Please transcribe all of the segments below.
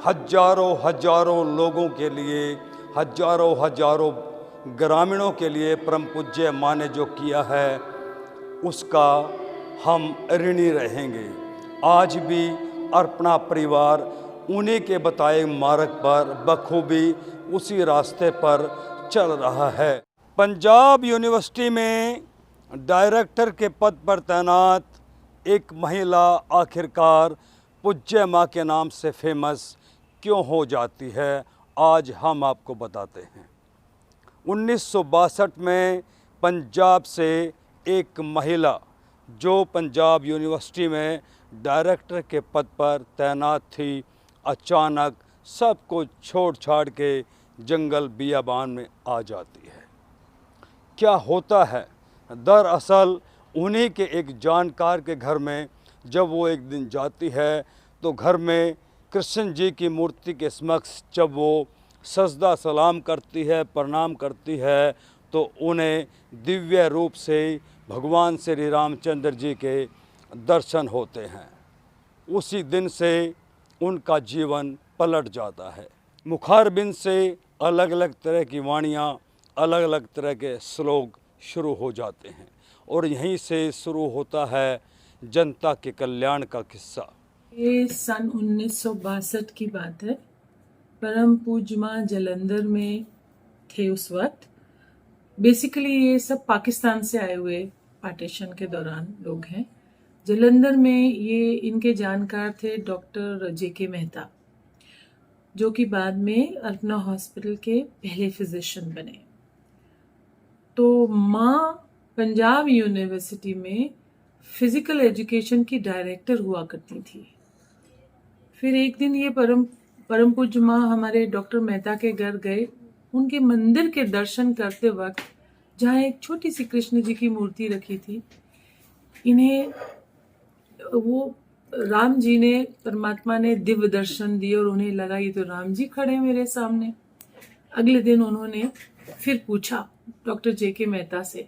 हजारों हजारों लोगों के लिए, हजारों हजारों ग्रामीणों के लिए परम पूज्य माँ ने जो किया है उसका हम ऋणी रहेंगे। आज भी अपना परिवार उन्हीं के बताए मार्ग पर बखूबी उसी रास्ते पर चल रहा है। पंजाब यूनिवर्सिटी में डायरेक्टर के पद पर तैनात एक महिला आखिरकार पूज्य माँ के नाम से फेमस क्यों हो जाती है, आज हम आपको बताते हैं। 1962 में पंजाब से एक महिला जो पंजाब यूनिवर्सिटी में डायरेक्टर के पद पर तैनात थी, अचानक सब कुछ छोड़ छाड़ के जंगल बियाबान में आ जाती है। क्या होता है, दरअसल उन्हीं के एक जानकार के घर में जब वो एक दिन जाती है तो घर में कृष्ण जी की मूर्ति के समक्ष जब वो सजदा सलाम करती है, प्रणाम करती है, तो उन्हें दिव्य रूप से भगवान श्री रामचंद्र जी के दर्शन होते हैं। उसी दिन से उनका जीवन पलट जाता है। मुखारबिंद से अलग अलग तरह की वाणियाँ, अलग अलग तरह के श्लोक शुरू हो जाते हैं और यहीं से शुरू होता है जनता के कल्याण का किस्सा। ये सन 1962 की बात है। परम पूज्य माँ जालंधर में थे उस वक्त। बेसिकली ये सब पाकिस्तान से आए हुए पार्टीशन के दौरान लोग हैं। जालंधर में ये इनके जानकार थे डॉक्टर जेके मेहता, जो कि बाद में अल्पना हॉस्पिटल के पहले फिजिशियन बने। तो माँ पंजाब यूनिवर्सिटी में फिजिकल एजुकेशन की डायरेक्टर हुआ करती थी। फिर एक दिन ये परम पूज्य माँ हमारे डॉक्टर मेहता के घर गए। उनके मंदिर के दर्शन करते वक्त जहाँ एक छोटी सी कृष्ण जी की मूर्ति रखी थी, इन्हें वो राम जी ने, परमात्मा ने दिव्य दर्शन दिए और उन्हें लगा ये तो राम जी खड़े हैं मेरे सामने। अगले दिन उन्होंने फिर पूछा डॉक्टर जेके मेहता से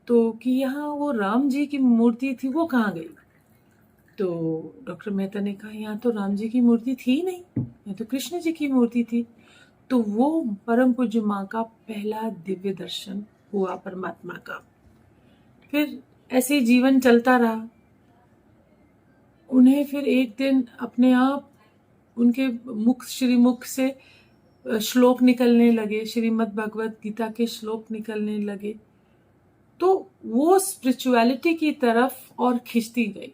तो कि यहाँ वो राम जी की मूर्ति थी वो कहाँ गई। तो डॉक्टर मेहता ने कहा यहाँ तो राम जी की मूर्ति थी नहीं, यहाँ तो कृष्ण जी की मूर्ति थी। तो वो परम पूज्य माँ का पहला दिव्य दर्शन हुआ परमात्मा का। फिर ऐसे जीवन चलता रहा। उन्हें फिर एक दिन अपने आप उनके श्रीमुख से श्लोक निकलने लगे, श्रीमद् भगवत गीता के श्लोक निकलने लगे। तो वो स्पिरिचुअलिटी की तरफ और खिंचती गई।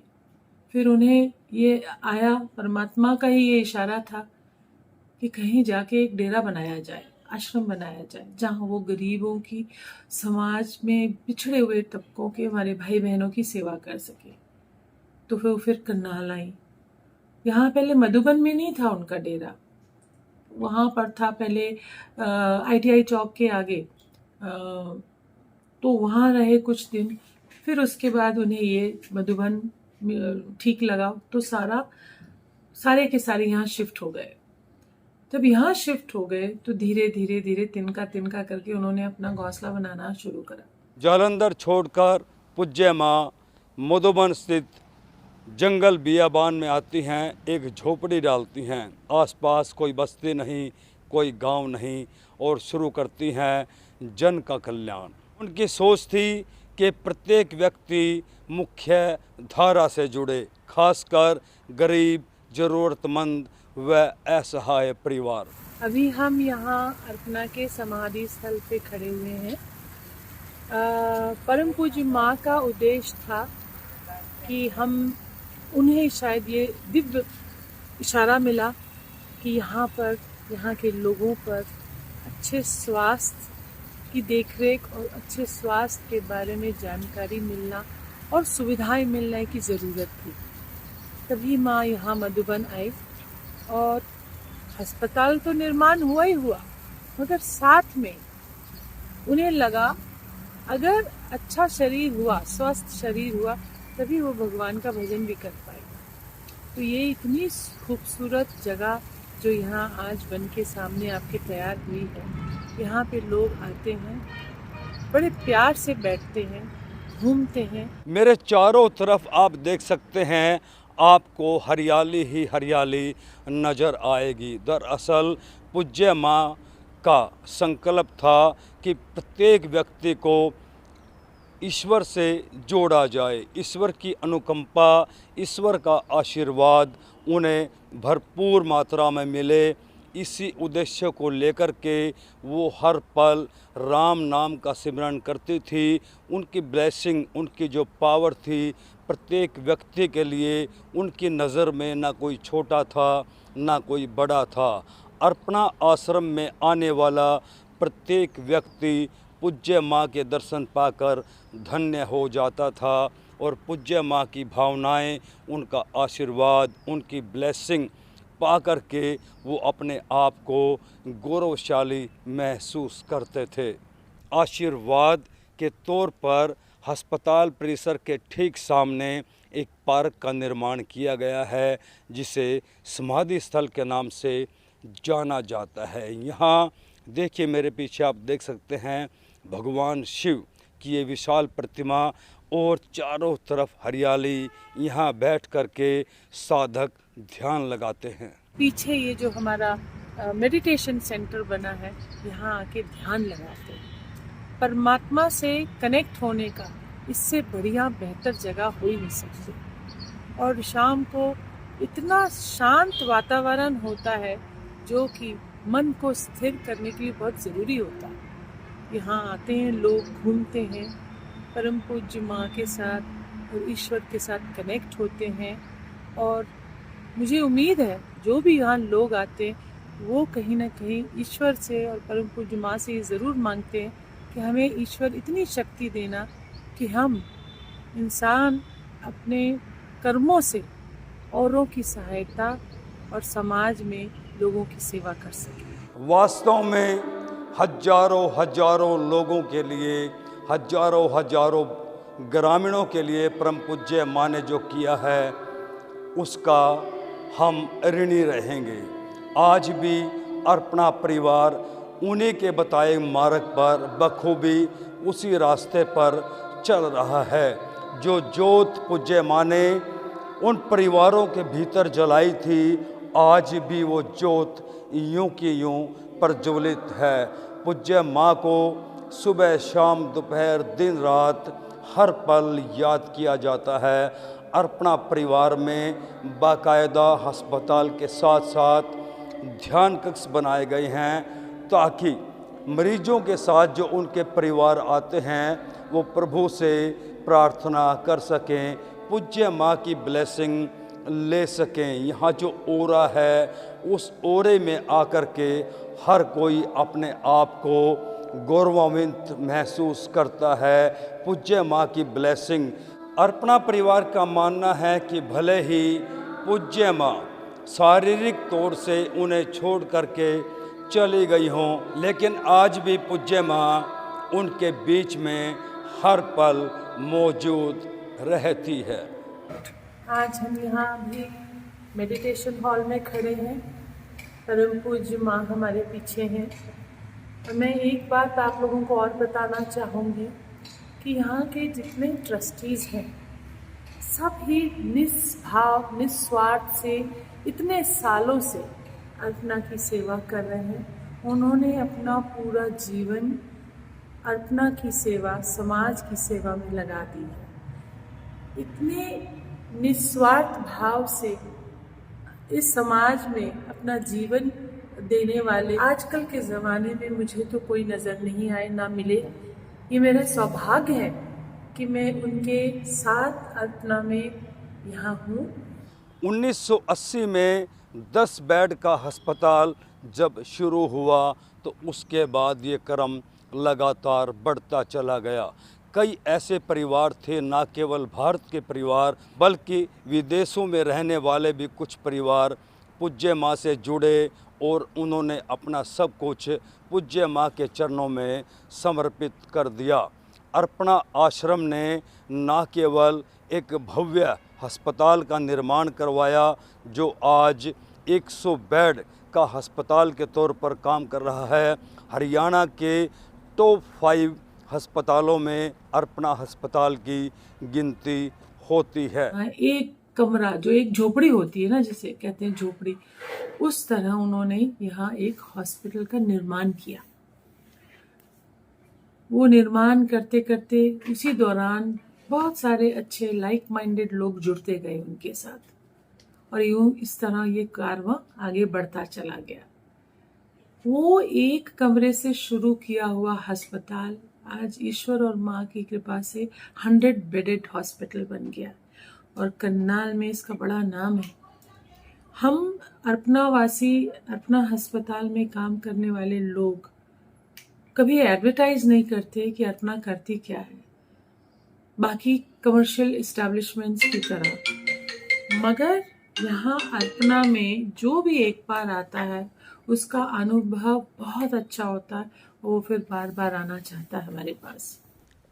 फिर उन्हें ये आया, परमात्मा का ही ये इशारा था कि कहीं जाके एक डेरा बनाया जाए, आश्रम बनाया जाए, जहाँ वो गरीबों की, समाज में पिछड़े हुए तबकों के हमारे भाई बहनों की सेवा कर सके। तो फिर करनाल आई। यहाँ पहले मधुबन में नहीं था उनका डेरा, वहाँ पर था पहले ITI चौक के आगे। तो वहाँ रहे कुछ दिन। फिर उसके बाद उन्हें ये मधुबन ठीक लगा तो सारे के सारे यहाँ शिफ्ट हो गए। जब यहाँ शिफ्ट हो गए तो धीरे धीरे धीरे तिनका तिनका करके उन्होंने अपना घोंसला बनाना शुरू करा। जालंधर छोड़कर पूज्य माँ मधुबन स्थित जंगल बियाबान में आती हैं, एक झोपड़ी डालती हैं। आसपास कोई बस्ती नहीं, कोई गांव नहीं, और शुरू करती हैं जन का कल्याण। उनकी सोच थी कि प्रत्येक व्यक्ति मुख्य धारा से जुड़े, खासकर गरीब, ज़रूरतमंद व असहाय परिवार। अभी हम यहाँ अर्पणा के समाधि स्थल पे खड़े हुए हैं। परम पूज्य माँ का उद्देश्य था कि हम उन्हें शायद ये दिव्य इशारा मिला कि यहाँ के लोगों पर अच्छे स्वास्थ्य की देखरेख और अच्छे स्वास्थ्य के बारे में जानकारी मिलना और सुविधाएं मिलने की ज़रूरत थी। तभी माँ यहाँ मधुबन आई और अस्पताल तो निर्माण हुआ ही हुआ, मगर साथ में उन्हें लगा अगर अच्छा शरीर हुआ, स्वस्थ शरीर हुआ, तभी वो भगवान का भजन भी कर पाएगा। तो ये इतनी खूबसूरत जगह जो यहाँ आज बन के सामने आपके तैयार हुई है, यहाँ पे लोग आते हैं, बड़े प्यार से बैठते हैं, घूमते हैं। मेरे चारों तरफ आप देख सकते हैं आपको हरियाली ही हरियाली नज़र आएगी। दरअसल पूज्य माँ का संकल्प था कि प्रत्येक व्यक्ति को ईश्वर से जोड़ा जाए, ईश्वर की अनुकंपा, ईश्वर का आशीर्वाद उन्हें भरपूर मात्रा में मिले। इसी उद्देश्य को लेकर के वो हर पल राम नाम का सिमरन करती थी। उनकी ब्लेसिंग, उनकी जो पावर थी प्रत्येक व्यक्ति के लिए, उनकी नज़र में ना कोई छोटा था ना कोई बड़ा था। अर्पणा आश्रम में आने वाला प्रत्येक व्यक्ति पूज्य माँ के दर्शन पाकर धन्य हो जाता था और पूज्य माँ की भावनाएं, उनका आशीर्वाद, उनकी ब्लेसिंग पा कर के वो अपने आप को गौरवशाली महसूस करते थे। आशीर्वाद के तौर पर अस्पताल परिसर के ठीक सामने एक पार्क का निर्माण किया गया है, जिसे समाधि स्थल के नाम से जाना जाता है। यहाँ देखिए, मेरे पीछे आप देख सकते हैं भगवान शिव की ये विशाल प्रतिमा और चारों तरफ हरियाली। यहाँ बैठ कर के साधक ध्यान लगाते हैं। पीछे ये जो हमारा मेडिटेशन सेंटर बना है, यहाँ आके ध्यान लगाते हैं। परमात्मा से कनेक्ट होने का इससे बढ़िया बेहतर जगह हो ही नहीं सकती। और शाम को इतना शांत वातावरण होता है जो कि मन को स्थिर करने के लिए बहुत ज़रूरी होता है। यहाँ आते हैं लोग, घूमते हैं, परम पूज्य माँ के साथ और ईश्वर के साथ कनेक्ट होते हैं। और मुझे उम्मीद है जो भी यहाँ लोग आते हैं वो कहीं ना कहीं ईश्वर से और परम पूज्य माँ से ये ज़रूर मांगते हैं कि हमें ईश्वर इतनी शक्ति देना कि हम इंसान अपने कर्मों से औरों की सहायता और समाज में लोगों की सेवा कर सकें। वास्तव में हजारों हजारों लोगों के लिए, हजारों हजारों ग्रामीणों के लिए परम पूज्य माँ ने जो किया है उसका हम ऋणी रहेंगे। आज भी अर्पणा परिवार उन्हीं के बताए मार्ग पर बखूबी उसी रास्ते पर चल रहा है। जो जोत पूज्य माँ ने उन परिवारों के भीतर जलाई थी, आज भी वो जोत यूं की यूं प्रज्वलित है। पूज्य माँ को सुबह शाम दोपहर दिन रात हर पल याद किया जाता है। अर्पणा परिवार में बाकायदा अस्पताल के साथ साथ ध्यान कक्ष बनाए गए हैं ताकि मरीजों के साथ जो उनके परिवार आते हैं वो प्रभु से प्रार्थना कर सकें, पूज्य माँ की ब्लेसिंग ले सकें। यहाँ जो ओरा है उस ओरे में आकर के हर कोई अपने आप को गौरवान्वित महसूस करता है। पूज्य माँ की ब्लेसिंग। अर्पणा परिवार का मानना है कि भले ही पूज्य माँ शारीरिक तौर से उन्हें छोड़ करके चली गई हों, लेकिन आज भी पूज्य माँ उनके बीच में हर पल मौजूद रहती है। आज हम यहाँ भी मेडिटेशन हॉल में खड़े हैं, परम पूज्य माँ हमारे पीछे हैं। और मैं एक बात आप लोगों को और बताना चाहूँगी कि यहाँ के जितने ट्रस्टीज़ हैं सब ही निस्भाव निस्वार्थ से इतने सालों से अर्पणा की सेवा कर रहे हैं। उन्होंने अपना पूरा जीवन अर्पणा की सेवा, समाज की सेवा में लगा दी है। इतने निस्वार्थ भाव से इस समाज में अपना जीवन देने वाले आजकल के ज़माने में मुझे तो कोई नज़र नहीं आए, ना मिले। ये मेरा सौभाग्य है कि मैं उनके साथ अर्पणा में यहाँ हूँ। 1980 में 10 बेड का अस्पताल जब शुरू हुआ तो उसके बाद ये क्रम लगातार बढ़ता चला गया। कई ऐसे परिवार थे, ना केवल भारत के परिवार बल्कि विदेशों में रहने वाले भी कुछ परिवार पूज्य माँ से जुड़े और उन्होंने अपना सब कुछ पूज्य माँ के चरणों में समर्पित कर दिया। अर्पणा आश्रम ने न केवल एक भव्य अस्पताल का निर्माण करवाया जो आज 100 बेड का अस्पताल के तौर पर काम कर रहा है। हरियाणा के टॉप 5 अस्पतालों में अर्पणा अस्पताल की गिनती होती है। एक कमरा, जो एक झोपड़ी होती है ना, जिसे कहते हैं झोपड़ी, उस तरह उन्होंने यहाँ एक हॉस्पिटल का निर्माण किया। वो निर्माण करते करते उसी दौरान बहुत सारे अच्छे लाइक माइंडेड लोग जुड़ते गए उनके साथ, और यूं इस तरह ये कारवां आगे बढ़ता चला गया। वो एक कमरे से शुरू किया हुआ अस्पताल आज ईश्वर और माँ की कृपा से 100 बेडेड हॉस्पिटल बन गया, और करनाल में इसका बड़ा नाम है। हम अर्पणा अस्पताल में काम करने वाले लोग कभी एडवर्टाइज नहीं करते कि अर्पणा करती क्या है, बाकी कमर्शियल इस्टेब्लिशमेंट्स की तरह, मगर यहाँ अर्पणा में जो भी एक बार आता है उसका अनुभव बहुत अच्छा होता है, वो फिर बार बार आना चाहता है हमारे पास।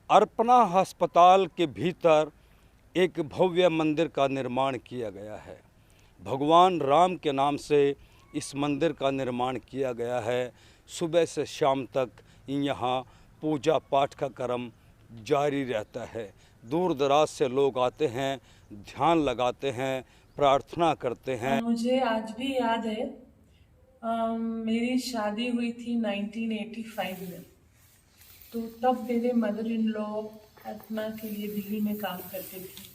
अर्पणा अस्पताल के भीतर एक भव्य मंदिर का निर्माण किया गया है। भगवान राम के नाम से इस मंदिर का निर्माण किया गया है। सुबह से शाम तक यहाँ पूजा पाठ का क्रम जारी रहता है। दूर दराज से लोग आते हैं, ध्यान लगाते हैं, प्रार्थना करते हैं। मुझे आज भी याद है, मेरी शादी हुई थी 1985 में, तो तब मेरे मदर इन लॉ अर्पणा के लिए दिल्ली में काम करते थे।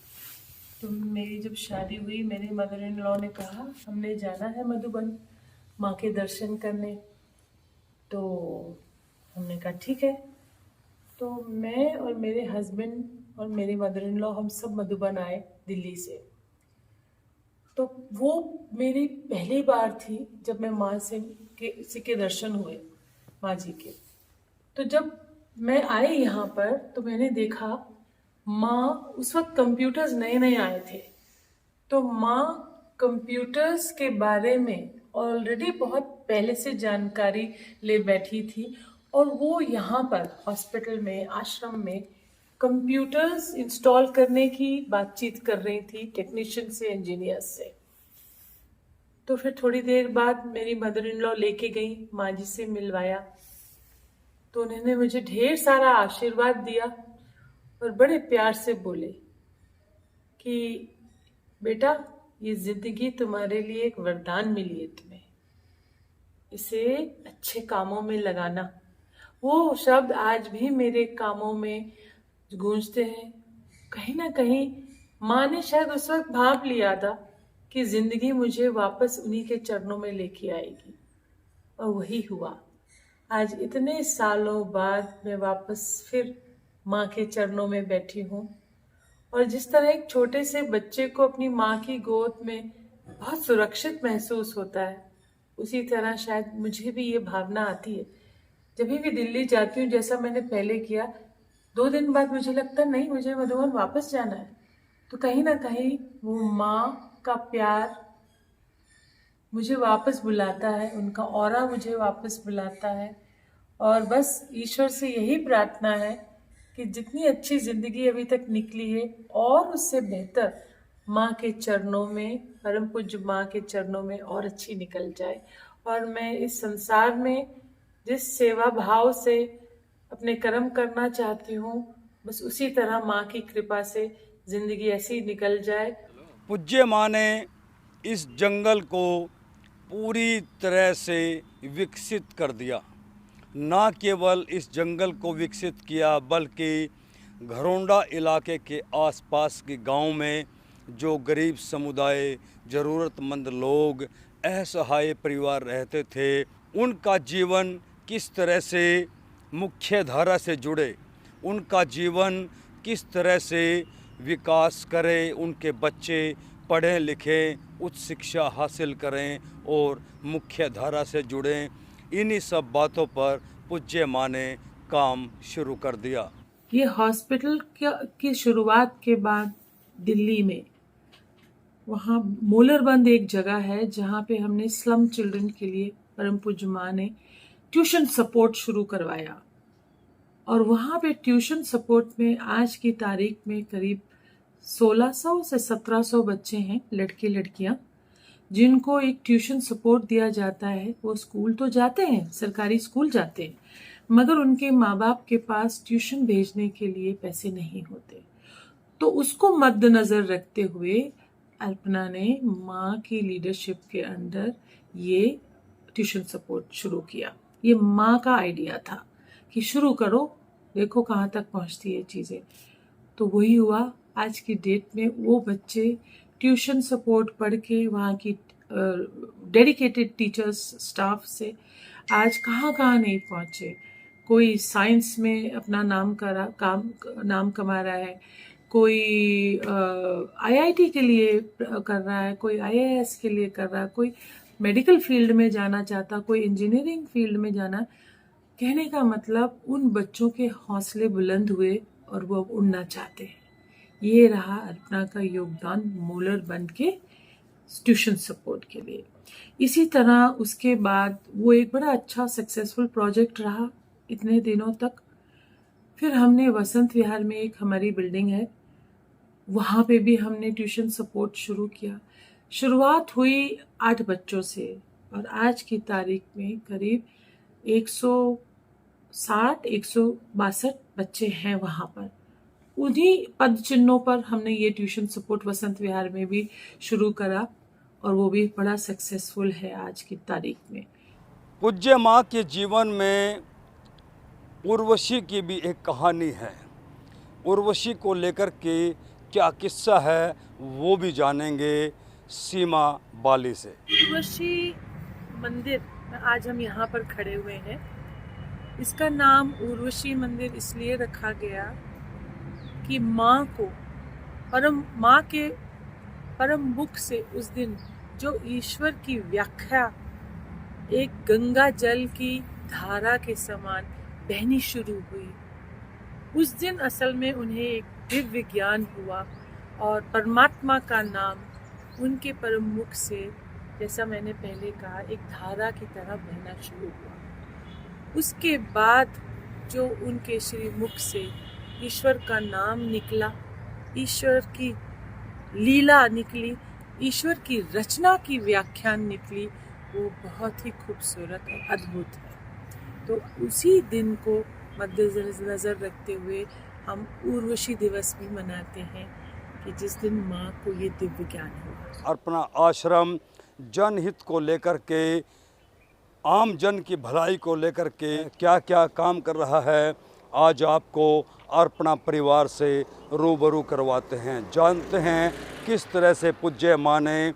तो मेरी जब शादी हुई, मेरे मदर इन लॉ ने कहा हमने जाना है मधुबन माँ के दर्शन करने। तो हमने कहा ठीक है। तो मैं और मेरे हस्बैंड और मेरे मदर इन लॉ हम सब मधुबन आए दिल्ली से। तो वो मेरी पहली बार थी जब मैं माँ के दर्शन हुए, माँ जी के। तो जब मैं आई यहाँ पर तो मैंने देखा माँ, उस वक्त कंप्यूटर्स नए नए आए थे, तो माँ कंप्यूटर्स के बारे में ऑलरेडी बहुत पहले से जानकारी ले बैठी थी, और वो यहाँ पर हॉस्पिटल में, आश्रम में कंप्यूटर्स इंस्टॉल करने की बातचीत कर रही थी टेक्नीशियन से, इंजीनियर्स से। तो फिर थोड़ी देर बाद मेरी मदर इन लॉ लेके गई, माँ जी से मिलवाया, तो उन्होंने मुझे ढेर सारा आशीर्वाद दिया और बड़े प्यार से बोले कि बेटा, ये जिंदगी तुम्हारे लिए एक वरदान मिली है, तुम्हें इसे अच्छे कामों में लगाना। वो शब्द आज भी मेरे कामों में गूंजते हैं। कहीं ना कहीं माँ ने शायद उस वक्त भांप लिया था कि जिंदगी मुझे वापस उन्हीं के चरणों में लेके आएगी, और वही हुआ। आज इतने सालों बाद मैं वापस फिर माँ के चरणों में बैठी हूँ, और जिस तरह एक छोटे से बच्चे को अपनी माँ की गोद में बहुत सुरक्षित महसूस होता है, उसी तरह शायद मुझे भी ये भावना आती है। जब भी दिल्ली जाती हूँ, जैसा मैंने पहले किया, 2 दिन बाद मुझे लगता नहीं, मुझे मधुबन वापस जाना है। तो कहीं ना कहीं वो माँ का प्यार मुझे वापस बुलाता है, उनका ऑरा मुझे वापस बुलाता है। और बस ईश्वर से यही प्रार्थना है कि जितनी अच्छी जिंदगी अभी तक निकली है, और उससे बेहतर माँ के चरणों में, परम पूज्य माँ के चरणों में और अच्छी निकल जाए। और मैं इस संसार में जिस सेवा भाव से अपने कर्म करना चाहती हूँ, बस उसी तरह माँ की कृपा से जिंदगी ऐसी निकल जाए। पूज्य माँ ने इस जंगल को पूरी तरह से विकसित कर दिया। ना केवल इस जंगल को विकसित किया, बल्कि घरोंडा इलाके के आसपास के गांव में जो गरीब समुदाय, ज़रूरतमंद लोग, असहाय परिवार रहते थे, उनका जीवन किस तरह से मुख्य धारा से जुड़े, उनका जीवन किस तरह से विकास करे, उनके बच्चे पढ़ें लिखें, उच्च शिक्षा हासिल करें और मुख्य धारा से जुड़ें, इन्हीं सब बातों पर पूज्य माँ ने काम शुरू कर दिया। ये हॉस्पिटल की शुरुआत के बाद दिल्ली में, वहाँ मोलरबंद एक जगह है जहाँ पे हमने स्लम चिल्ड्रन के लिए परम पूज्य माँ ने ट्यूशन सपोर्ट शुरू करवाया। और वहाँ पे ट्यूशन सपोर्ट में आज की तारीख में करीब 1600 से 1700 बच्चे हैं, लड़के लड़कियाँ, जिनको एक ट्यूशन सपोर्ट दिया जाता है। वो स्कूल तो जाते हैं, सरकारी स्कूल जाते हैं, मगर उनके माँ बाप के पास ट्यूशन भेजने के लिए पैसे नहीं होते। तो उसको मद्देनजर रखते हुए अल्पना ने माँ की लीडरशिप के अंडर ये ट्यूशन सपोर्ट शुरू किया। ये माँ का आइडिया था कि शुरू करो, देखो कहाँ तक पहुँचती है चीज़ें। तो वही हुआ। आज की डेट में वो बच्चे ट्यूशन सपोर्ट पढ़ के वहाँ की डेडिकेटेड टीचर्स स्टाफ से आज कहाँ कहाँ नहीं पहुँचे। कोई साइंस में अपना नाम कमा रहा है, कोई आईआईटी के लिए कर रहा है, कोई आईएएस के लिए कर रहा है, कोई मेडिकल फील्ड में जाना चाहता, कोई इंजीनियरिंग फील्ड में जाना। कहने का मतलब उन बच्चों के हौसले बुलंद हुए और वो अब उड़ना चाहते हैं। ये रहा अल्पना का योगदान मोलर बन के ट्यूशन सपोर्ट के लिए। इसी तरह उसके बाद वो एक बड़ा अच्छा सक्सेसफुल प्रोजेक्ट रहा इतने दिनों तक। फिर हमने वसंत विहार में एक हमारी बिल्डिंग है, वहाँ पे भी हमने ट्यूशन सपोर्ट शुरू किया। शुरुआत हुई 8 बच्चों से और आज की तारीख में करीब 162 बच्चे हैं वहाँ पर। उन्हीं पद चिन्हों पर हमने ये ट्यूशन सपोर्ट वसंत विहार में भी शुरू करा और वो भी बड़ा सक्सेसफुल है आज की तारीख में। पूज्य माँ के जीवन में उर्वशी की भी एक कहानी है। उर्वशी को लेकर के क्या किस्सा है वो भी जानेंगे सीमा बाली से। उर्वशी मंदिर आज हम यहाँ पर खड़े हुए हैं। इसका नाम उर्वशी मंदिर इसलिए रखा गया कि माँ को माँ के परम मुख से उस दिन जो ईश्वर की व्याख्या एक गंगा जल की धारा के समान बहनी शुरू हुई, उस दिन असल में उन्हें एक दिव्य ज्ञान हुआ और परमात्मा का नाम उनके परम मुख से, जैसा मैंने पहले कहा, एक धारा की तरह बहना शुरू हुआ। उसके बाद जो उनके श्री मुख से ईश्वर का नाम निकला, ईश्वर की लीला निकली, ईश्वर की रचना की व्याख्यान निकली, वो बहुत ही खूबसूरत और अद्भुत है। तो उसी दिन को मद्देनजर रखते हुए हम उर्वशी दिवस भी मनाते हैं कि जिस दिन माँ को ये दिव्य ज्ञान हुआ। अपना आश्रम जनहित को लेकर के, आम जन की भलाई को लेकर के क्या क्या काम कर रहा है, आज आपको अर्पणा परिवार से रूबरू करवाते हैं। जानते हैं किस तरह से पूज्य माँ ने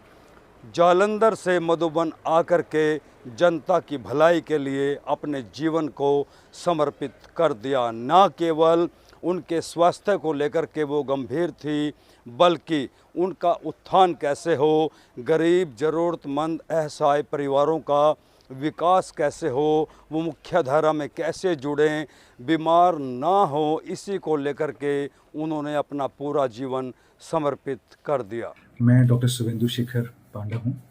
जालंधर से मधुबन आकर के जनता की भलाई के लिए अपने जीवन को समर्पित कर दिया। न केवल उनके स्वास्थ्य को लेकर के वो गंभीर थी, बल्कि उनका उत्थान कैसे हो, गरीब ज़रूरतमंद असहाय परिवारों का विकास कैसे हो, वो मुख्य धारा में कैसे जुड़ें, बीमार ना हो, इसी को लेकर के उन्होंने अपना पूरा जीवन समर्पित कर दिया। मैं डॉक्टर शुभेंदु शेखर पांडा हूँ,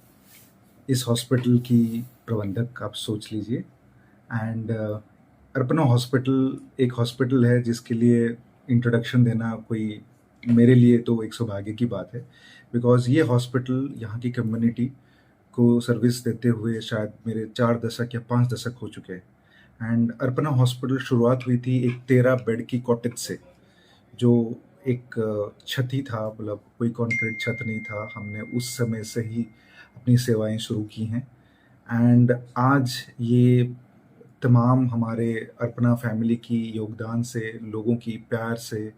इस हॉस्पिटल की प्रबंधक आप सोच लीजिए। एंड अर्पणा हॉस्पिटल एक हॉस्पिटल है जिसके लिए इंट्रोडक्शन देना कोई मेरे लिए तो एक सौभाग्य की बात है, बिकॉज़ ये हॉस्पिटल यहाँ की कम्युनिटी को सर्विस देते हुए शायद मेरे 4 दशक या 5 दशक हो चुके हैं। एंड अर्पणा हॉस्पिटल शुरुआत हुई थी एक 13 बेड की कॉटेज से, जो एक छत ही था, मतलब कोई कॉन्क्रीट छत नहीं था। हमने उस समय से ही अपनी सेवाएं शुरू की हैं एंड आज ये तमाम हमारे अर्पणा फैमिली की योगदान से, लोगों की प्यार से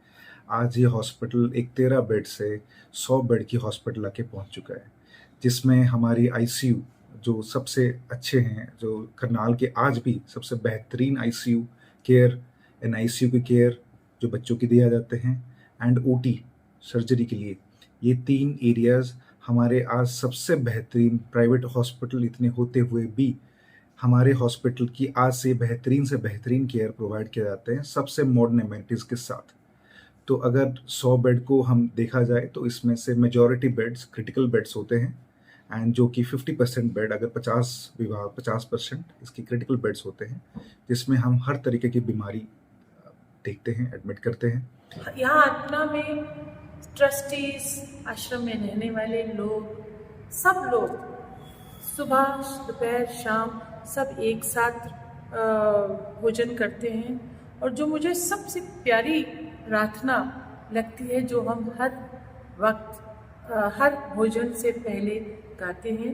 आज ये हॉस्पिटल एक 13 बेड से 100 बेड की हॉस्पिटल आके पहुंच चुका है, जिसमें हमारी आईसीयू जो सबसे अच्छे हैं, जो करनाल के आज भी सबसे बेहतरीन आईसीयू केयर एंड आईसीयू की केयर जो बच्चों की दिया जाते हैं, एंड ओटी सर्जरी के लिए, ये 3 एरियाज़ हमारे आज सबसे बेहतरीन प्राइवेट हॉस्पिटल इतने होते हुए भी हमारे हॉस्पिटल की आज से बेहतरीन केयर प्रोवाइड किए जाते हैं, सबसे मॉडर्न एमेनिटीज़ के साथ। तो अगर 100 बेड को हम देखा जाए तो इसमें से मेजॉरिटी बेड्स क्रिटिकल बेड्स होते हैं, एंड जो कि 50% बेड, अगर 50% इसकी क्रिटिकल बेड्स होते हैं, जिसमें हम हर तरीके की बीमारी देखते हैं, एडमिट करते हैं। यहाँ अर्पणा में ट्रस्टीज, आश्रम में रहने वाले लोग, सब लोग सुबह दोपहर शाम सब एक साथ भोजन करते हैं। और जो मुझे सबसे प्यारी प्रार्थना लगती है, जो हम हर वक्त हर भोजन से पहले गाते हैं,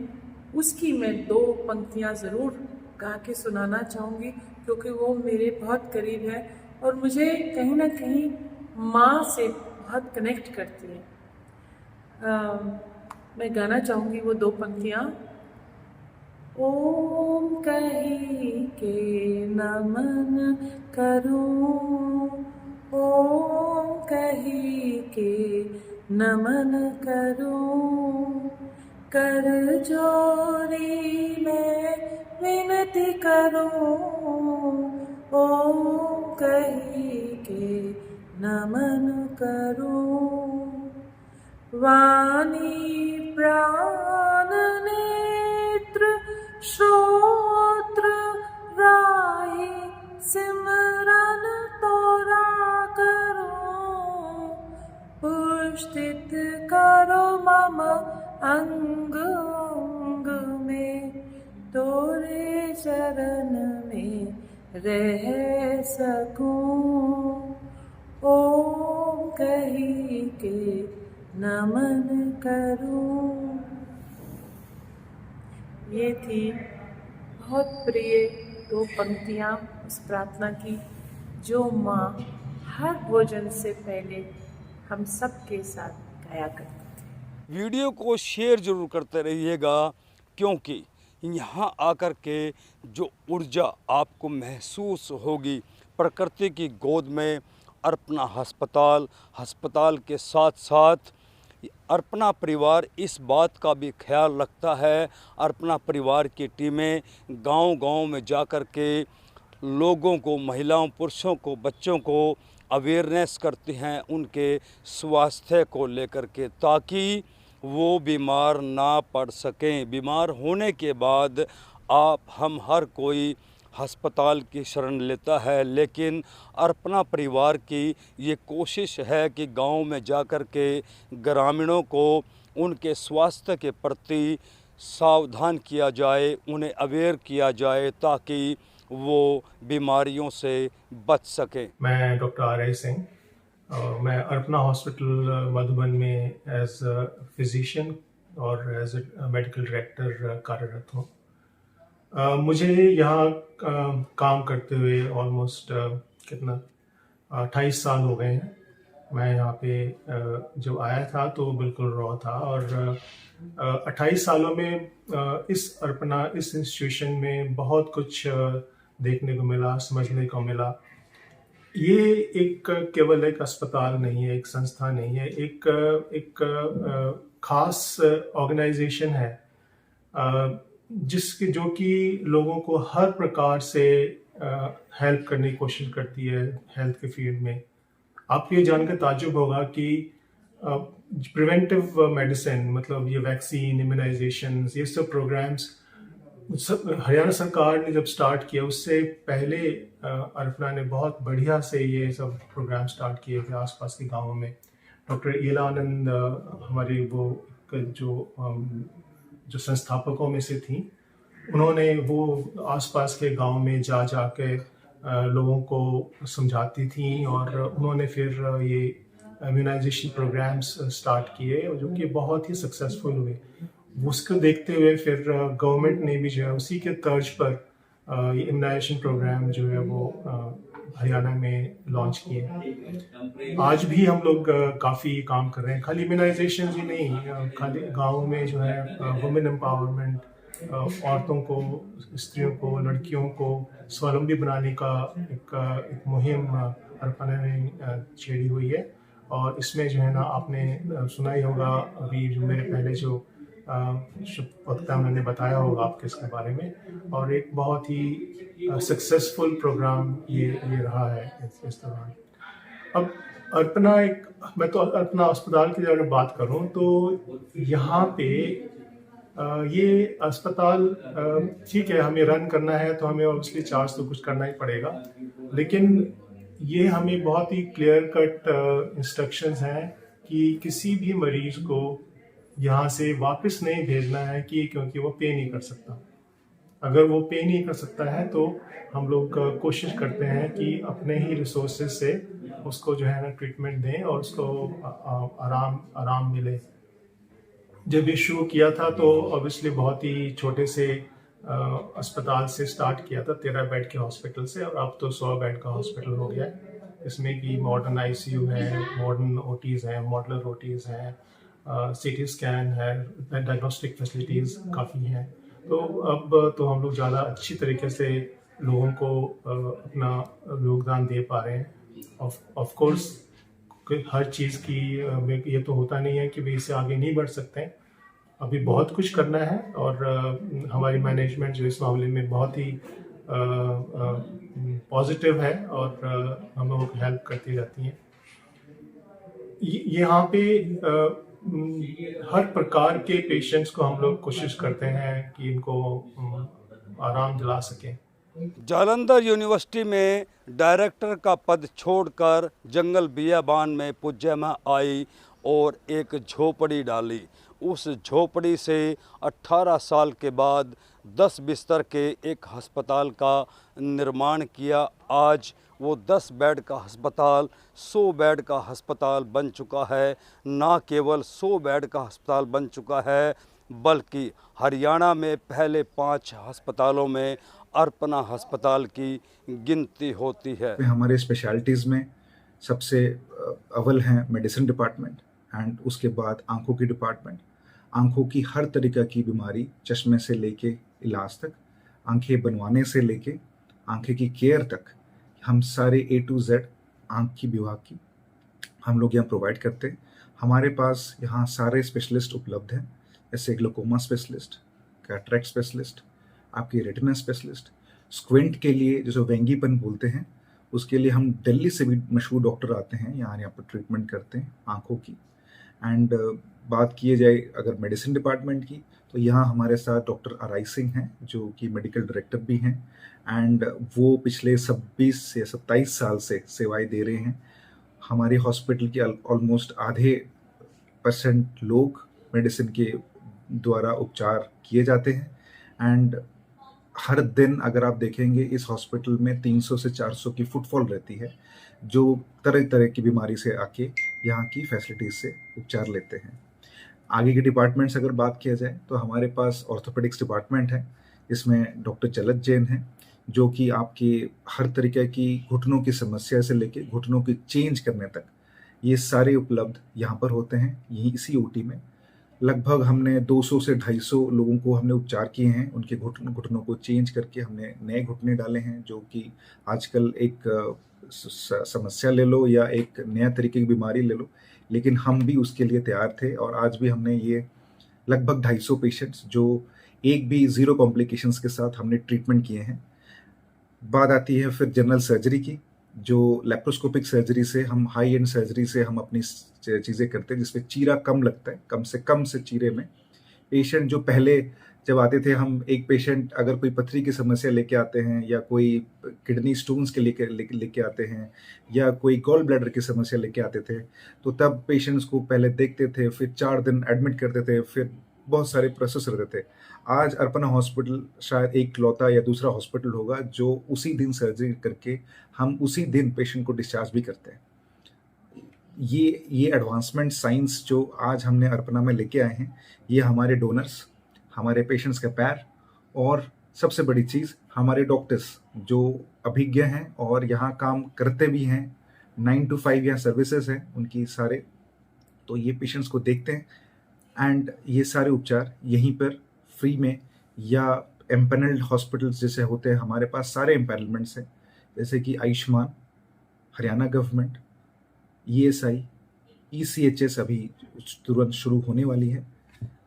उसकी मैं 2 पंक्तियाँ ज़रूर गा के सुनाना चाहूँगी, क्योंकि वो मेरे बहुत करीब है और मुझे कहीं ना कहीं माँ से बहुत कनेक्ट करती है। मैं गाना चाहूँगी वो 2 पंक्तियाँ। ओम कही के नमन करूं, ओम कही के नमन करूं, कर जोरी मैं विनती करूं, ओम कही के नमन करूं। वाणी प्राण नेत्र श्रोत्र राही सिमरन तोरा करो, पुष्टित करो मम अंग अंग में, तोरे चरण में रह सकूं, ओम कही के नमन करूं। ये थी बहुत प्रिय 2 पंक्तियाँ उस प्रार्थना की जो माँ हर भोजन से पहले हम सब के साथ गाया करती थी। वीडियो को शेयर जरूर करते रहिएगा, क्योंकि यहाँ आकर के जो ऊर्जा आपको महसूस होगी प्रकृति की गोद में, अर्पणा अस्पताल के साथ साथ अर्पणा परिवार इस बात का भी ख्याल रखता है। अर्पणा परिवार की टीमें गांव-गांव में जाकर के लोगों को, महिलाओं, पुरुषों को, बच्चों को अवेयरनेस करती हैं उनके स्वास्थ्य को लेकर के, ताकि वो बीमार ना पड़ सकें। बीमार होने के बाद हम हर कोई अस्पताल की शरण लेता है, लेकिन अर्पणा परिवार की ये कोशिश है कि गांव में जाकर के ग्रामीणों को उनके स्वास्थ्य के प्रति सावधान किया जाए, उन्हें अवेयर किया जाए, ताकि वो बीमारियों से बच सकें। मैं डॉक्टर आर.आई. सिंह, मैं अर्पणा हॉस्पिटल मधुबन में एज अ फिजिशियन और एज अ मेडिकल डायरेक्टर कार्यरत हूँ। मुझे यहाँ काम करते हुए ऑलमोस्ट 28 साल हो गए हैं। मैं यहाँ पे जब आया था तो बिल्कुल रॉ था, और 28 सालों में इस इंस्टीट्यूशन में बहुत कुछ देखने को मिला, समझने को मिला। ये एक केवल एक अस्पताल नहीं है, एक संस्था नहीं है, एक खास ऑर्गेनाइजेशन है जो कि लोगों को हर प्रकार से हेल्प करने की कोशिश करती है हेल्थ के फील्ड में। आपको ये जानकर ताज्जुब होगा कि प्रिवेंटिव मेडिसिन, मतलब ये वैक्सीन, इम्यूनाइजेशन, ये सब प्रोग्राम्स हरियाणा सरकार ने जब स्टार्ट किया, उससे पहले अर्पणा ने बहुत बढ़िया से ये सब प्रोग्राम स्टार्ट किए थे आसपास के गाँवों में। डॉक्टर ईलानंद हमारे वो जो संस्थापकों में से थी, उन्होंने वो आसपास के गांव में जाके लोगों को समझाती थी, और उन्होंने फिर ये इम्यूनाइजेशन प्रोग्राम्स स्टार्ट किए जो कि बहुत ही सक्सेसफुल हुए। उसको देखते हुए फिर गवर्नमेंट ने भी जो है उसी के तर्ज पर ये इम्यूनाइजेशन प्रोग्राम जो है वो हरियाणा में लॉन्च किए। आज भी हम लोग काफ़ी काम कर रहे हैं, खाली इम्यूनाइजेशन ही नहीं, खाली गाँव में जो है वुमेन एम्पावरमेंट, औरतों को, स्त्रियों को, लड़कियों को स्वावलंबी बनाने का एक मुहिम अर्पणा ने छेड़ी हुई है। और इसमें जो है ना, आपने सुना ही होगा, अभी जो मेरे पहले जो वक्ता उन्होंने बताया होगा आपके इसके बारे में, और एक बहुत ही सक्सेसफुल प्रोग्राम ये रहा है इस दौरान। अब मैं तो अर्पणा अस्पताल की अगर बात करूं तो यहाँ पे ये अस्पताल ठीक है, हमें रन करना है तो हमें ऑब्वियसली चार्ज तो कुछ करना ही पड़ेगा, लेकिन ये हमें बहुत ही क्लियर कट इंस्ट्रक्शंस हैं कि किसी भी मरीज को यहाँ से वापस नहीं भेजना है क्योंकि वो पे नहीं कर सकता। अगर वो पे नहीं कर सकता है तो हम लोग कोशिश करते हैं कि अपने ही रिसोर्सेज से उसको जो है ना ट्रीटमेंट दें और उसको आराम मिले। जब ये शुरू किया था तो ऑब्वियसली बहुत ही छोटे से अस्पताल से स्टार्ट किया था, 13 बेड के हॉस्पिटल से, और अब तो 100 बेड का हॉस्पिटल हो गया है। इसमें कि मॉडर्न आईसीयू है, मॉडर्न ओटीज़ हैं, मॉडलर ओटीज़ हैं, सीटी स्कैन है, डायग्नोस्टिक फैसिलिटीज़ काफ़ी हैं। तो अब तो हम लोग ज़्यादा अच्छी तरीके से लोगों को अपना योगदान दे पा रहे हैं। ऑफ कोर्स हर चीज़ की ये तो होता नहीं है कि भाई इससे आगे नहीं बढ़ सकते हैं, अभी बहुत कुछ करना है। और हमारी मैनेजमेंट जो इस मामले में बहुत ही पॉजिटिव है और हम लोगों को हेल्प करती रहती हैं। यहाँ पे हर प्रकार के पेशेंट्स को हम लोग कोशिश करते हैं कि इनको आराम दिला सकें। जालंधर यूनिवर्सिटी में डायरेक्टर का पद छोड़कर जंगल बियाबान में पुज्जैमा आई और एक झोपड़ी डाली। उस झोपड़ी से 18 साल के बाद 10 बिस्तर के एक अस्पताल का निर्माण किया। आज वो 10 बेड का अस्पताल 100 बेड का अस्पताल बन चुका है। ना केवल 100 बेड का अस्पताल बन चुका है, बल्कि हरियाणा में पहले 5 अस्पतालों में अर्पणा अस्पताल की गिनती होती है। हमारे स्पेशलिटीज़ में सबसे अव्वल हैं मेडिसिन डिपार्टमेंट, एंड उसके बाद आंखों की डिपार्टमेंट। आंखों की हर तरीक़ा की बीमारी, चश्मे से लेके इलाज तक, आंखें बनवाने से लेके आंखें की केयर तक, हम सारे A to Z आंख की विभाग की हम लोग यहाँ प्रोवाइड करते हैं। हमारे पास यहाँ सारे स्पेशलिस्ट उपलब्ध हैं, जैसे ग्लूकोमा स्पेशलिस्ट, कैटरेक्ट स्पेशलिस्ट, आपकी रेटिना स्पेशलिस्ट, स्क्विंट के लिए जो वेंगीपन बोलते हैं उसके लिए हम दिल्ली से भी मशहूर डॉक्टर आते हैं, यहाँ पर ट्रीटमेंट करते हैं आँखों की। एंड बात किए जाए अगर मेडिसिन डिपार्टमेंट की, तो यहाँ हमारे साथ डॉक्टर अराई सिंह हैं जो कि मेडिकल डायरेक्टर भी हैं, एंड वो पिछले 26 से 27 साल से सेवाएं दे रहे हैं। हमारे हॉस्पिटल के ऑलमोस्ट आधे % लोग मेडिसिन के द्वारा उपचार किए जाते हैं। एंड हर दिन अगर आप देखेंगे इस हॉस्पिटल में 300 से 400 की फुटफॉल रहती है, जो तरह तरह की बीमारी से आके यहाँ की फैसिलिटीज से उपचार लेते हैं। आगे के डिपार्टमेंट्स अगर बात किया जाए तो हमारे पास ऑर्थोपेडिक्स डिपार्टमेंट है, इसमें डॉक्टर जलद जैन है जो कि आपके हर तरीके की घुटनों की समस्या से लेके घुटनों की चेंज करने तक ये सारे उपलब्ध यहाँ पर होते हैं। यहीं इसी ओटी में लगभग हमने 200 से 250 लोगों को हमने उपचार किए हैं, उनके घुटनों को चेंज करके हमने नए घुटने डाले हैं, जो कि आजकल एक समस्या ले लो या एक नया तरीके की बीमारी ले लो, लेकिन हम भी उसके लिए तैयार थे। और आज भी हमने ये लगभग 250 पेशेंट्स जो एक भी 0 कॉम्प्लिकेशंस के साथ हमने ट्रीटमेंट किए हैं। बात आती है फिर जनरल सर्जरी की, जो लेप्रोस्कोपिक सर्जरी से हम हाई एंड सर्जरी से हम अपनी चीज़ें करते हैं जिसमें चीरा कम लगता है, कम से चीरे में पेशेंट जो पहले जब आते थे, हम एक पेशेंट अगर कोई पथरी की समस्या लेके आते हैं या कोई किडनी स्टोन्स के लेके आते हैं या कोई गॉल ब्लैडर की समस्या लेके आते थे, तो तब पेशेंट्स को पहले देखते थे, फिर 4 दिन एडमिट करते थे, फिर बहुत सारे प्रोसेस रहते थे। आज अर्पणा हॉस्पिटल शायद एक लौता या दूसरा हॉस्पिटल होगा जो उसी दिन सर्जरी करके हम उसी दिन पेशेंट को डिस्चार्ज भी करते हैं। ये एडवांसमेंट साइंस जो आज हमने अर्पणा में लेके आए हैं, ये हमारे डोनर्स, हमारे पेशेंट्स का पैर, और सबसे बड़ी चीज़ हमारे डॉक्टर्स जो अभिज्ञ हैं और यहाँ काम करते भी हैं, 9 to 5 यहाँ सर्विसेज हैं उनकी सारे, तो ये पेशेंट्स को देखते हैं। एंड ये सारे उपचार यहीं पर फ्री में या एम्पैनल्ड हॉस्पिटल्स जैसे होते हैं, हमारे पास सारे एम्पैनलमेंट्स हैं, जैसे कि Ayushman, Haryana government, ESI, ECHS अभी तुरंत शुरू होने वाली है।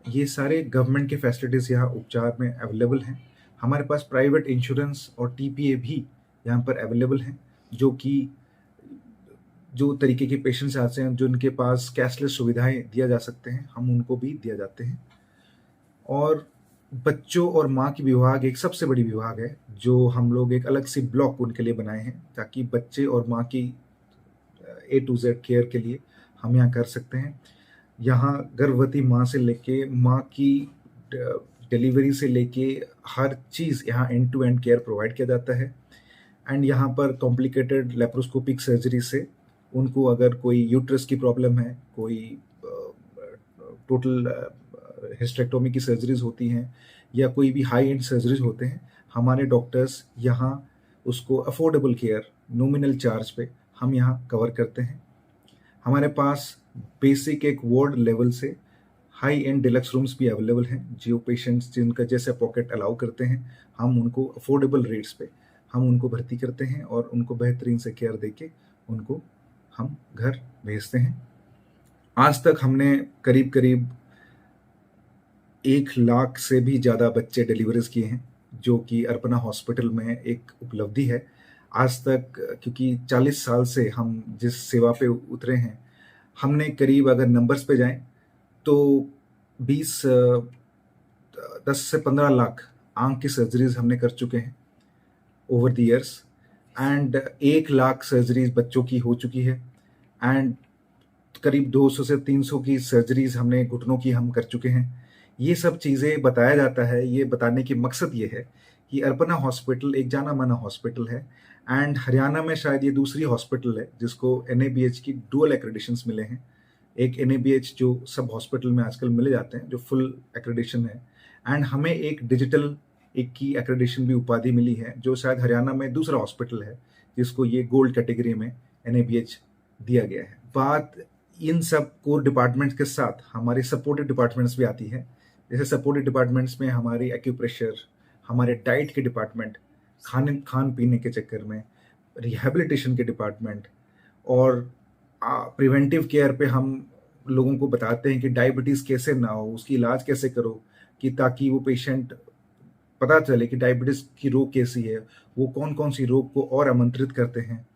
ये सारे गवर्नमेंट के फैसिलिटीज़ यहाँ उपचार में अवेलेबल हैं। हमारे पास प्राइवेट इंश्योरेंस और TPA भी यहाँ पर अवेलेबल हैं, जो कि जो तरीके के पेशेंट्स आते हैं, जो उनके पास कैशलेस सुविधाएं दिया जा सकते हैं, हम उनको भी दिया जाते हैं। और बच्चों और माँ की विभाग एक सबसे बड़ी विभाग है, जो हम लोग एक अलग सी ब्लॉक उनके लिए बनाए हैं, ताकि बच्चे और माँ की A to Z केयर के लिए हम यहाँ कर सकते हैं। यहाँ गर्भवती माँ से लेके माँ की डिलीवरी से लेके हर चीज़ यहाँ end to end care provide किया जाता है। एंड यहाँ पर कॉम्प्लिकेटेड लेप्रोस्कोपिक सर्जरी से उनको अगर कोई यूट्रस की प्रॉब्लम है, कोई टोटल हिस्टेक्टोमी की सर्जरीज होती हैं या कोई भी हाई एंड सर्जरीज होते हैं, हमारे डॉक्टर्स यहाँ उसको अफोर्डेबल केयर नॉमिनल चार्ज पे हम यहाँ कवर करते हैं। हमारे पास बेसिक एक वार्ड लेवल से हाई एंड डिलक्स रूम्स भी अवेलेबल हैं। जो पेशेंट्स जिनका जैसे पॉकेट अलाउ करते हैं, हम उनको अफोर्डेबल रेट्स पे हम उनको भर्ती करते हैं और उनको बेहतरीन से केयर देके उनको हम घर भेजते हैं। आज तक हमने करीब करीब 1 लाख से भी ज़्यादा बच्चे डिलीवरीज किए हैं, जो कि अर्पणा हॉस्पिटल में एक उपलब्धि है। आज तक क्योंकि 40 साल से हम जिस सेवा पे उतरे हैं, हमने करीब अगर नंबर्स पे जाएं तो 10 से 15 लाख आंख की सर्जरीज हमने कर चुके हैं over the years, and 1 lakh surgeries बच्चों की हो चुकी है, एंड करीब 200 से 300 की सर्जरीज हमने घुटनों की हम कर चुके हैं। ये सब चीज़ें बताया जाता है, ये बताने की मकसद ये है कि अर्पणा हॉस्पिटल एक जाना माना हॉस्पिटल है, एंड हरियाणा में शायद ये दूसरी हॉस्पिटल है जिसको NABH की डुअल एक्रेडिशंस मिले हैं। एक NABH जो सब हॉस्पिटल में आजकल मिले जाते हैं, जो फुल एक्रेडिशन है, एंड हमें एक डिजिटल एक की एक्रेडिशन भी उपाधि मिली है, जो शायद हरियाणा में दूसरा हॉस्पिटल है जिसको ये गोल्ड कैटेगरी में NABH दिया गया है। बात इन सब कोर डिपार्टमेंट्स के साथ हमारे सपोर्टिव डिपार्टमेंट्स भी आती है। जैसे सपोर्टिव डिपार्टमेंट्स में हमारी एक्यूप्रेशर, हमारे डाइट के डिपार्टमेंट, खान पीने के चक्कर में रिहैबिलिटेशन के डिपार्टमेंट, और प्रिवेंटिव केयर पे हम लोगों को बताते हैं कि डायबिटीज़ कैसे ना हो, उसकी इलाज कैसे करो, कि ताकि वो पेशेंट पता चले कि डायबिटीज़ की रोग कैसी है, वो कौन कौन सी रोग को और आमंत्रित करते हैं।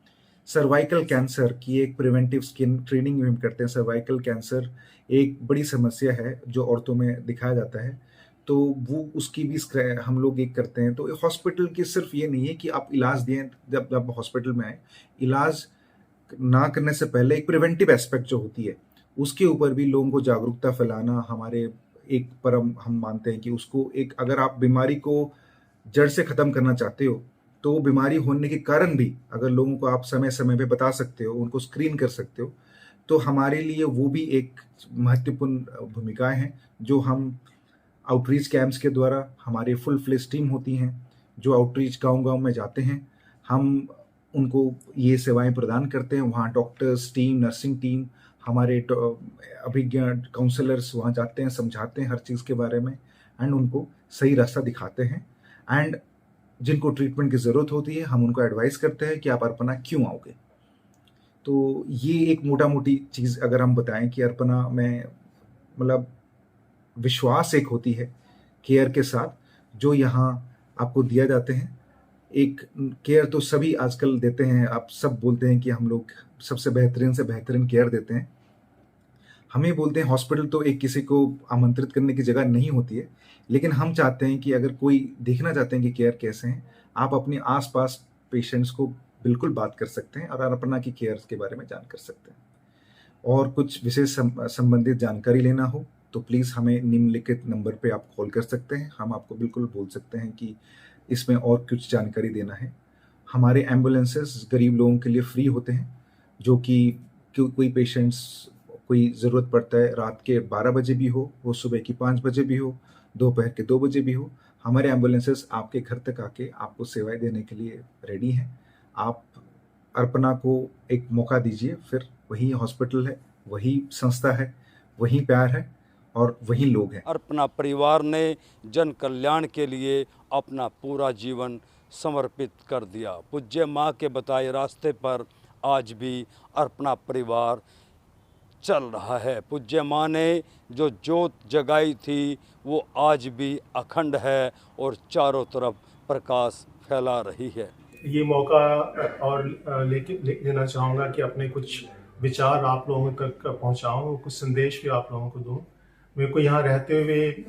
सर्वाइकल कैंसर की एक प्रिवेंटिव स्किन ट्रेनिंग भी हम करते हैं। सर्वाइकल कैंसर एक बड़ी समस्या है जो औरतों में दिखाया जाता है, तो वो उसकी भी हम लोग एक करते हैं। तो हॉस्पिटल की सिर्फ ये नहीं है कि आप इलाज दें जब आप हॉस्पिटल में आए, इलाज ना करने से पहले एक प्रिवेंटिव एस्पेक्ट जो होती है उसके ऊपर भी लोगों को जागरूकता फैलाना हमारे एक परम हम मानते हैं कि उसको एक, अगर आप बीमारी को जड़ से ख़त्म करना चाहते हो तो बीमारी होने के कारण भी अगर लोगों को आप समय समय पे बता सकते हो, उनको स्क्रीन कर सकते हो, तो हमारे लिए वो भी एक महत्वपूर्ण भूमिकाएं हैं जो हम आउटरीच कैंप्स के द्वारा, हमारे फुल फ्लेज टीम होती हैं जो आउटरीच गांव-गांव में जाते हैं, हम उनको ये सेवाएं प्रदान करते हैं। वहाँ डॉक्टर्स टीम, नर्सिंग टीम, हमारे अभिज्ञ काउंसलर्स वहाँ जाते हैं, समझाते हैं हर चीज़ के बारे में, एंड उनको सही रास्ता दिखाते हैं। एंड जिनको ट्रीटमेंट की ज़रूरत होती है हम उनको एडवाइस करते हैं कि आप अर्पणा क्यों आओगे। तो ये एक मोटा मोटी चीज़ अगर हम बताएं कि अर्पणा में मतलब विश्वास एक होती है केयर के साथ जो यहाँ आपको दिया जाते हैं। एक केयर तो सभी आजकल देते हैं, आप सब बोलते हैं कि हम लोग सबसे बेहतरीन से बेहतरीन केयर देते हैं। हमें बोलते हैं हॉस्पिटल तो एक किसी को आमंत्रित करने की जगह नहीं होती है, लेकिन हम चाहते हैं कि अगर कोई देखना चाहते हैं कि केयर कैसे हैं, आप अपने आसपास पेशेंट्स को बिल्कुल बात कर सकते हैं और अर्पणा की केयर के बारे में जान कर सकते हैं। और कुछ विशेष संबंधित जानकारी लेना हो तो प्लीज़ हमें निम्नलिखित नंबर पे आप कॉल कर सकते हैं। हम आपको बिल्कुल बोल सकते हैं कि इसमें और कुछ जानकारी देना है। हमारे एम्बुलेंसेस गरीब लोगों के लिए फ्री होते हैं, जो कि कोई पेशेंट्स कोई ज़रूरत पड़ता है रात के 12 बजे भी हो, वो सुबह की 5 बजे भी हो, दोपहर के 2 बजे भी हो, हमारे एम्बुलेंसेस आपके घर तक आके आपको सेवाएं देने के लिए रेडी हैं। आप अर्पणा को एक मौका दीजिए, फिर वही हॉस्पिटल है, वही संस्था है, वही प्यार है और वही लोग हैं। अर्पणा परिवार ने जन कल्याण के लिए अपना पूरा जीवन समर्पित कर दिया। पूज्य माँ के बताए रास्ते पर आज भी अर्पणा परिवार चल रहा है। पूज्य माँ ने जो जोत जगाई थी वो आज भी अखंड है और चारों तरफ प्रकाश फैला रही है। ये मौका और लेना चाहूँगा कि अपने कुछ विचार आप लोगों तक पहुँचाऊँ, कुछ संदेश भी आप लोगों को दूँ। मेरे को यहाँ रहते हुए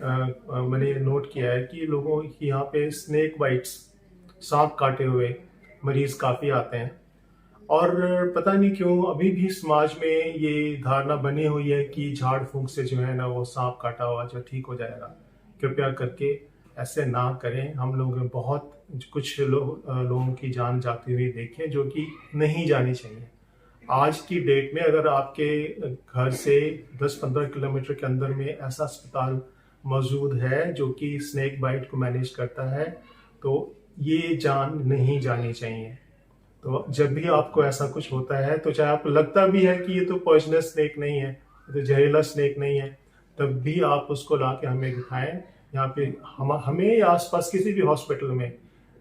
मैंने नोट किया है कि लोगों की यहाँ पे स्नेक बाइट्स, सांप काटे हुए मरीज़ काफ़ी आते हैं, और पता नहीं क्यों अभी भी समाज में ये धारणा बनी हुई है कि झाड़ फूंक से जो है ना वो सांप काटा हुआ जो ठीक हो जाएगा। कृपया करके ऐसे ना करें। हम लोग बहुत कुछ लोगों की जान जाती हुई देखें जो कि नहीं जानी चाहिए। आज की डेट में अगर आपके घर से 10-15 किलोमीटर के अंदर में ऐसा अस्पताल मौजूद है जो कि स्नेक बाइट को मैनेज करता है, तो ये जान नहीं जानी चाहिए। तो जब भी आपको ऐसा कुछ होता है, तो चाहे आपको लगता भी है कि ये तो पॉइजनस स्नेक नहीं है, ये तो जहरीला स्नेक नहीं है, तब भी आप उसको ला के हमें दिखाएं। यहाँ पे हमें या आसपास किसी भी हॉस्पिटल में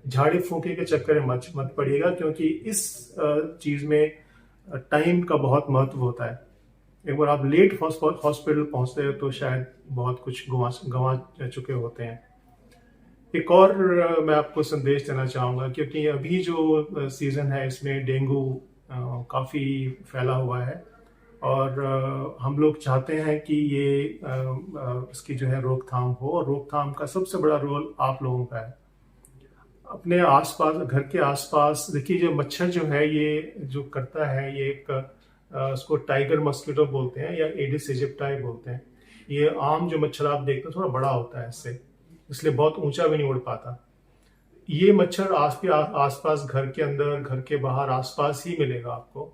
झाड़ी फूंकी के चक्कर में मत पड़िएगा, क्योंकि इस चीज़ में टाइम का बहुत महत्व होता है। एक बार आप लेट हॉस्पिटल पहुंचते हो तो शायद बहुत कुछ गंवा चुके होते हैं। एक और मैं आपको संदेश देना चाहूँगा, क्योंकि अभी जो सीज़न है इसमें डेंगू काफ़ी फैला हुआ है, और हम लोग चाहते हैं कि ये इसकी जो है रोकथाम हो, और रोकथाम का सबसे बड़ा रोल आप लोगों का है। अपने आसपास, घर के आसपास देखिए, जो मच्छर जो है ये जो करता है, ये एक उसको टाइगर मस्कीटो बोलते हैं या एडिस एजिप्टाई बोलते हैं। ये आम जो मच्छर आप देखते हैं थोड़ा बड़ा होता है इससे, इसलिए बहुत ऊंचा भी नहीं उड़ पाता। ये मच्छर आसपास घर के अंदर, घर के बाहर, आसपास ही मिलेगा आपको,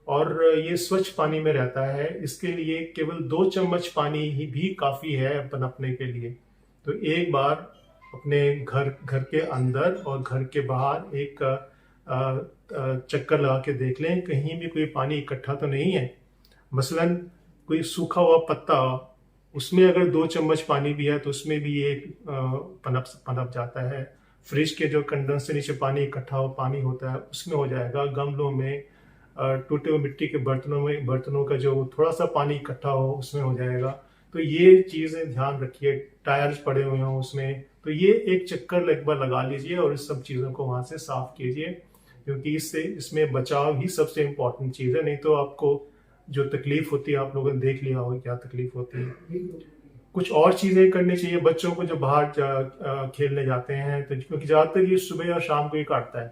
और ये स्वच्छ पानी में रहता है। इसके लिए केवल 2 चम्मच पानी ही भी काफ़ी है पनपने के लिए। तो एक बार अपने घर के अंदर और घर के बाहर एक चक्कर लगा के देख लें, कहीं भी कोई पानी इकट्ठा तो नहीं है। मसलन कोई सूखा हुआ पत्ता, उसमें अगर 2 चम्मच पानी भी है तो उसमें भी ये पनप जाता है। फ्रिज के जो कंडेंसर से नीचे पानी इकट्ठा हुआ पानी होता है उसमें हो जाएगा। गमलों में, टूटे हुए मिट्टी के बर्तनों का जो थोड़ा सा पानी इकट्ठा हो उसमें हो जाएगा। तो ये चीज़ें ध्यान रखिए। टायर्स पड़े हुए हों उसमें, तो ये एक चक्कर एक बार लगा लीजिए और इस सब चीज़ों को वहाँ से साफ कीजिए, क्योंकि इसमें बचाव ही सबसे इम्पोर्टेंट चीज़ है। नहीं तो आपको जो तकलीफ होती है, आप लोगों ने देख लिया होगा क्या तकलीफ होती है। कुछ और चीज़ें करनी चाहिए बच्चों को जो बाहर खेलने जाते हैं, तो क्योंकि ज़्यादातर ये सुबह और शाम को ही काटता है,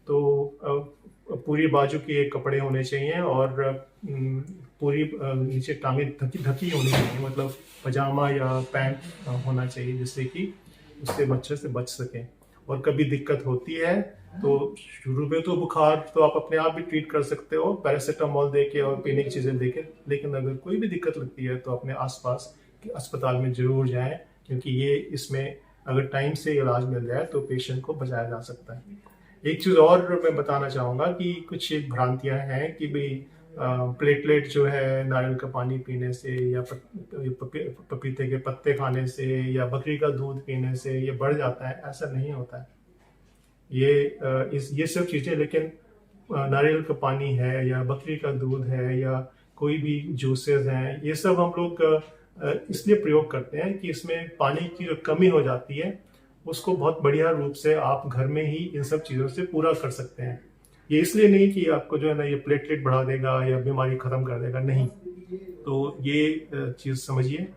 तो पूरी बाजू के कपड़े होने चाहिए और पूरी नीचे टांगे ढकी होनी चाहिए, मतलब पजामा या पैंट होना चाहिए, जिससे कि उससे मच्छर से बच सकें। और कभी दिक्कत होती है तो शुरू में तो बुखार तो आप अपने आप भी ट्रीट कर सकते हो पैरासीटामोल दे के और पीने की चीज़ें दे के, लेकिन अगर कोई भी दिक्कत लगती है तो अपने आसपास के अस्पताल में ज़रूर जाएं, क्योंकि ये इसमें अगर टाइम से इलाज मिल जाए तो पेशेंट को बचाया जा सकता है। एक चीज़ और मैं बताना चाहूँगा कि कुछ भ्रांतियाँ हैं कि भाई प्लेटलेट जो है नारियल का पानी पीने से या पपीते के पत्ते खाने से या बकरी का दूध पीने से ये बढ़ जाता है। ऐसा नहीं होता है। ये सब चीज़ें, लेकिन नारियल का पानी है या बकरी का दूध है या कोई भी जूसेस हैं, ये सब हम लोग इसलिए प्रयोग करते हैं कि इसमें पानी की जो कमी हो जाती है उसको बहुत बढ़िया रूप से आप घर में ही इन सब चीज़ों से पूरा कर सकते हैं। ये इसलिए नहीं कि आपको जो है ना ये प्लेटलेट बढ़ा देगा या बीमारी ख़त्म कर देगा, नहीं। तो ये चीज़ समझिए।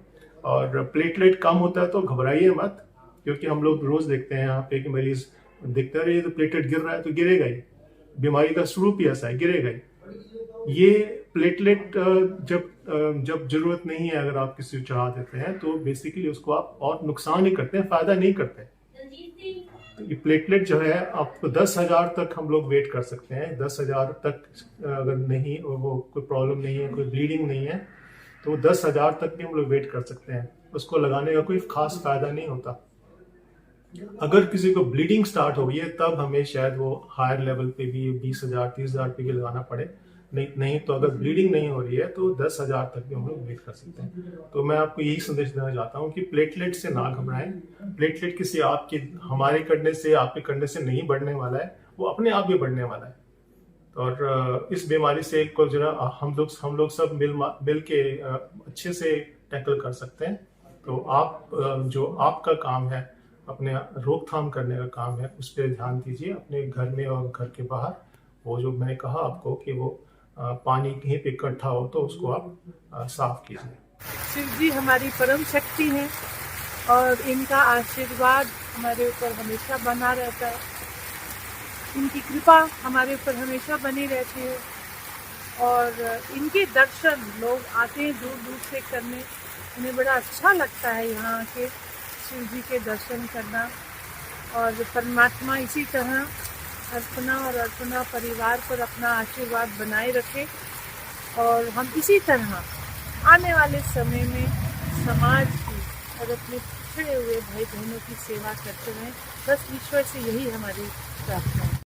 और प्लेटलेट कम होता है तो घबराइए मत, क्योंकि हम लोग रोज़ देखते हैं यहाँ पे कि मरीज दिखता रहे तो प्लेटलेट गिर रहा है तो गिरेगा ही, बीमारी का स्वरूप ही ऐसा है, गिरेगा ही। ये प्लेटलेट जब जरूरत नहीं है अगर आप किसी को चढ़ा देते हैं तो बेसिकली उसको आप और नुकसान ही करते हैं, फायदा नहीं करते। तो ये प्लेटलेट जो है आपको 10,000 तक हम लोग वेट कर सकते हैं। 10,000 तक अगर नहीं, वो कोई प्रॉब्लम नहीं है, कोई ब्लीडिंग नहीं है, तो 10,000 तक भी हम लोग वेट कर सकते हैं। उसको लगाने का कोई खास फायदा नहीं होता। अगर किसी को ब्लीडिंग स्टार्ट हो गई है तब हमें शायद वो हायर लेवल पे भी 20,000 30,000 पे भी लगाना पड़े, नहीं तो अगर ब्लीडिंग नहीं हो रही है तो 10,000 तक भी हम लोग वेट कर सकते हैं। तो मैं आपको यही संदेश देना चाहता हूँ कि प्लेटलेट से ना घबराएं। प्लेटलेट किसी हमारे करने से, आपके करने से नहीं बढ़ने वाला है, वो अपने आप भी बढ़ने वाला है। और इस बीमारी से को जो हम लोग सब मिल के अच्छे से टैकल कर सकते हैं। तो आप जो आपका काम है, अपने रोकथाम करने का काम है, उस पर ध्यान दीजिए अपने घर में और घर के बाहर। वो जो मैंने कहा आपको कि वो पानी कहीं पे इकट्ठा हो तो उसको आप साफ कीजिए। शिव जी हमारी परम शक्ति हैं और इनका आशीर्वाद हमारे ऊपर हमेशा बना रहता है। इनकी कृपा हमारे ऊपर हमेशा बनी रहती है और इनके दर्शन लोग आते हैं दूर दूर से करने। उन्हें बड़ा अच्छा लगता है यहाँ आके शिव जी के दर्शन करना। और परमात्मा इसी तरह अर्पणा और अर्पणा परिवार पर अपना आशीर्वाद बनाए रखे और हम इसी तरह आने वाले समय में समाज की और अपने पिछड़े हुए भाई बहनों की सेवा करते रहें। बस ईश्वर से यही हमारी प्रार्थना है।